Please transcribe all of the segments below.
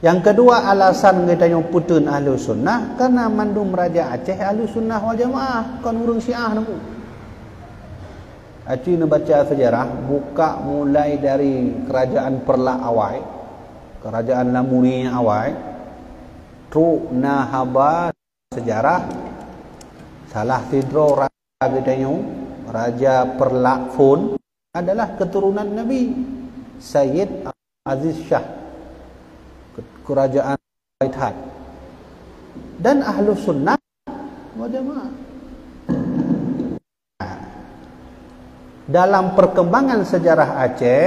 Yang kedua alasan kita yang putun ahlu sunnah karena mandum Raja Aceh ahlu sunnah wal jamaah, kan urang Syiah nunggu. Aceh nak baca sejarah, buka mulai dari kerajaan Perlak awal, kerajaan Lamuni awal, Truk Nahaba sejarah, salah tidro Raja Gedanyo, Raja Perlak Fun adalah keturunan Nabi Sayyid Aziz Shah, kerajaan Whitehead, dan ahlu sunnah wal jamaah. Dalam perkembangan sejarah Aceh,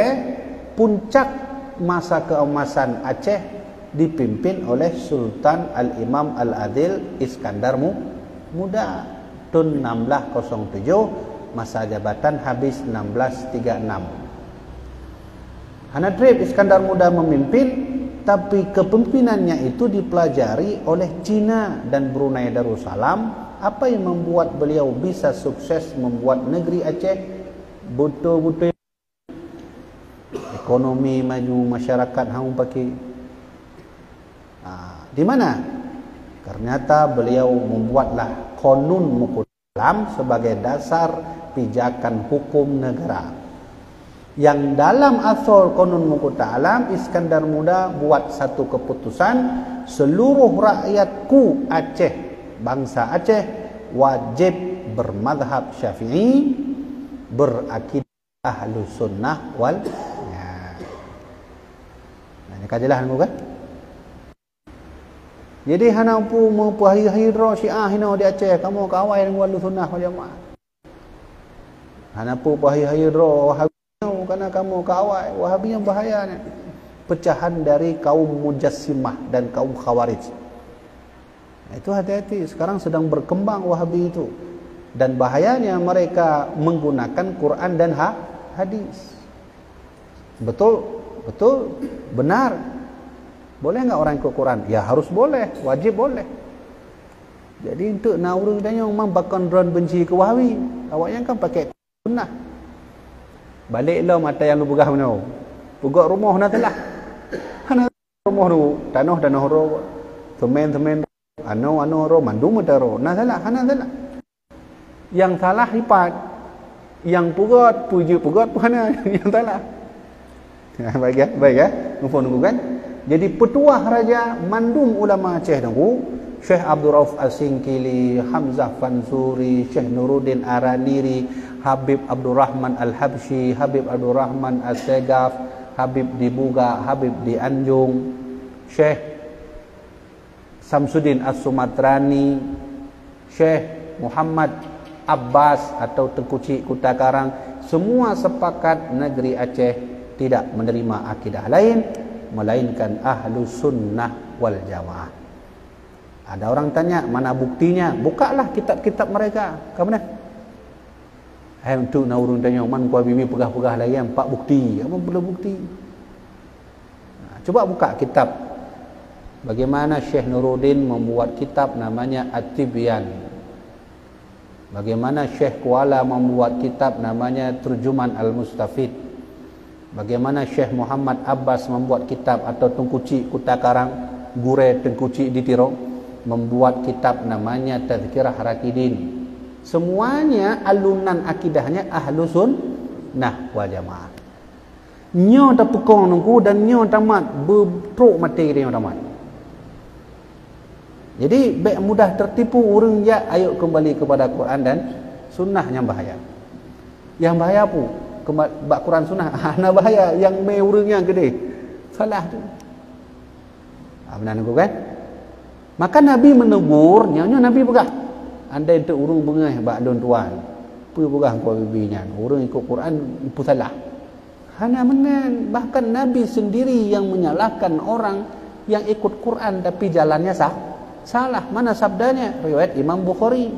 puncak masa keemasan Aceh dipimpin oleh Sultan Al-Imam Al-Adil Iskandar Muda tahun 1607, masa jabatan habis 1636. Hanadrib Iskandar Muda memimpin, tapi kepemimpinannya itu dipelajari oleh Cina dan Brunei Darussalam. Apa yang membuat beliau bisa sukses membuat negeri Aceh betul-betul ekonomi maju, masyarakat hang pakai di mana? Ternyata beliau membuatlah Qanun Muqaddam sebagai dasar pijakan hukum negara. Yang dalam asal Qanun Muqaddam, Iskandar Muda buat satu keputusan, seluruh rakyatku Aceh, bangsa Aceh wajib bermadhab Syafi'i, berakidah ahlu sunnah wal ini kajilah kan. Jadi hana pu mau hari-hari ro Syiah hina di Aceh, kamu kawai dengan ahlu sunnah wal jamaah. Hana pu hari-hari ro karena kamu kawai Wahabi yang bahayanya, pecahan dari kaum Mujassimah dan kaum Khawarij. Itu hati-hati, sekarang sedang berkembang Wahabi itu, dan bahayanya mereka menggunakan Quran dan hadis. Betul, benar. Boleh enggak orang ikut Quran? Ya harus boleh, wajib boleh. Jadi untuk naurung dan yang membakan drone benci ke Wahabi, awaknya kan pakai sunnah. Baliklah mata yang lu pegah mana? Pegak rumah na telah. Hana rumah tu tanah ro, temen ano ro mandum ro. Na salah, hana salah. Yang salah lipat. Yang pegat puji pegat mana yang salah. Baik ya. Nunggu kan. Jadi petuah raja mandum ulama Aceh nunggu, Syekh Abdul Rauf As-Singkili, Hamzah Fansuri, Syekh Nuruddin Araniri, Habib Abdul Rahman Al-Habsyi, Habib Abdul Rahman As-Segaf, Habib di Buga, Habib di Anjung, Syekh Samsudin As-Sumatrani, Syekh Muhammad Abbas atau Tengku Cik Kuta Karang, semua sepakat negeri Aceh tidak menerima akidah lain melainkan ahlu sunnah wal jamaah. Ada orang tanya, mana buktinya? Bukalah kitab-kitab mereka. Ke mana? Untuk naurun tanya, man kuah bibi pegah-pegah lagi, 4 bukti. Apa perlu bukti? Coba buka kitab. Bagaimana Syekh Nuruddin membuat kitab namanya At-Tibyan. Bagaimana Syekh Kuala membuat kitab namanya Terjuman Al-Mustafid. Bagaimana Syekh Muhammad Abbas membuat kitab, atau Tengku Cik Kuta Karang, Gure Tengku Cik di Tiro, membuat kitab namanya Tazkirah Rakidin. Semuanya alunan akidahnya ahlu sunnah wal jamaah. Nyo tak pekong nunggu dan nyo tamat bertruk mati dia tamat. Jadi baik mudah tertipu orang ya, ayo kembali kepada Quran dan sunnah yang bahaya. Yang bahaya pun bak Quran sunnah ana bahaya, yang mai urangnya gede. Salah tu. Benar nunggu kan? Maka Nabi menegur, nyonya Nabi pegah. Andai untuk urung bengah bak don tuan. Pu pegah kau bibinya. Urang ikut Quran pu salah. Hana mengan, bahkan Nabi sendiri yang menyalahkan orang yang ikut Quran tapi jalannya salah. Mana sabdanya? Riwayat Imam Bukhari.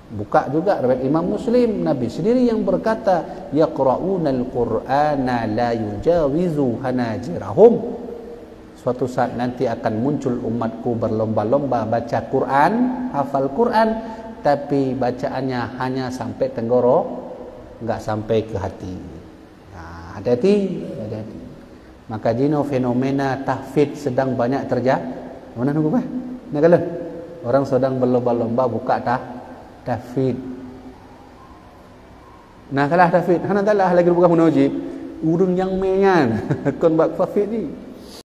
Buka juga riwayat Imam Muslim. Nabi sendiri yang berkata, yaqra'unal Qur'ana la yujawizu hanajirahum. Suatu saat nanti akan muncul umatku berlomba-lomba baca Quran, hafal Quran, tapi bacaannya hanya sampai tenggorok, enggak sampai ke hati. Hati-hati. Maka jino fenomena tahfidz sedang banyak terjadi. Mana nunggu bah? Nak kalau orang sedang berlomba-lomba buka tahfidz. Nah kalah tahfidz, hana dalah lagi buka munajib. Urang yang mengan kon bak tahfidz ni.